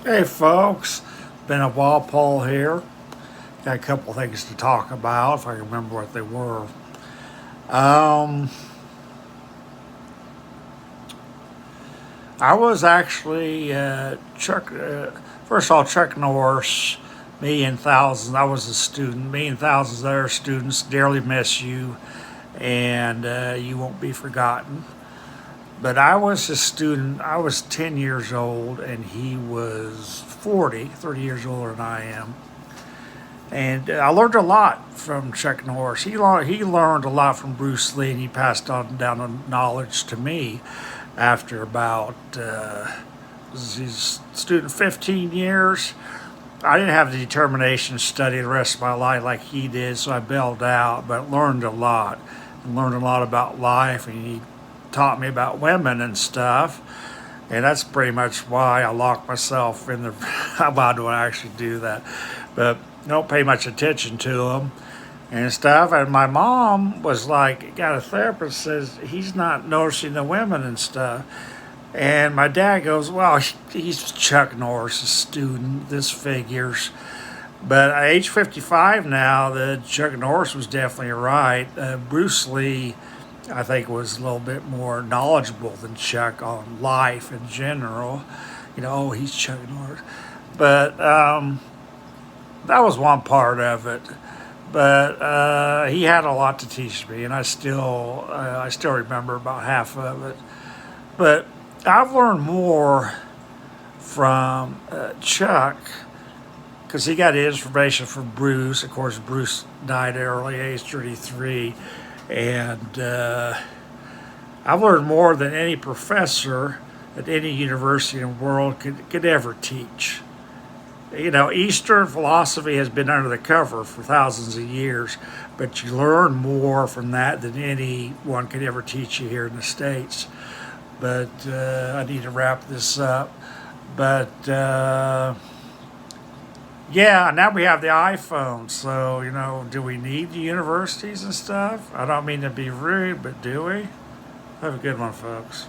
Hey folks, been a while. Paul here. Got a couple things to talk about if I can remember what they were. Um, I was actually Chuck. First of all, Chuck Norris, me and thousands. I was a student. Me and thousands of other students dearly miss you, and you won't be forgotten. But I was a student. I was 10 years old, and he was 30 years older than I am. And I learned a lot from Chuck Norris. He learned a lot from Bruce Lee, and he passed on down the knowledge to me after about was his student 15 years. I didn't have the determination to study the rest of my life like he did, so I bailed out, but learned a lot. And learned a lot about life, and he taught me about women and stuff. And that's pretty much why I locked myself in the. Why do I actually do that? But don't pay much attention to him and stuff. And my mom was like, got a therapist says he's not noticing the women and stuff. And my dad goes, well, he's Chuck Norris, a student. This figures. But at age 55 now, the Chuck Norris was definitely right. Bruce Lee, I think, was a little bit more knowledgeable than Chuck on life in general. Oh, he's Chuck Norris. But that was one part of it. But he had a lot to teach me, and I still remember about half of it. But I've learned more from Chuck because he got his information from Bruce. Of course, Bruce died at early age 33, and I've learned more than any professor at any university in the world could ever teach. Eastern philosophy has been under the cover for thousands of years, but you learn more from that than anyone could ever teach you here in the States. But I need to wrap this up. But yeah, now we have the iPhone, so, do we need the universities and stuff? I don't mean to be rude, but do we? Have a good one, folks.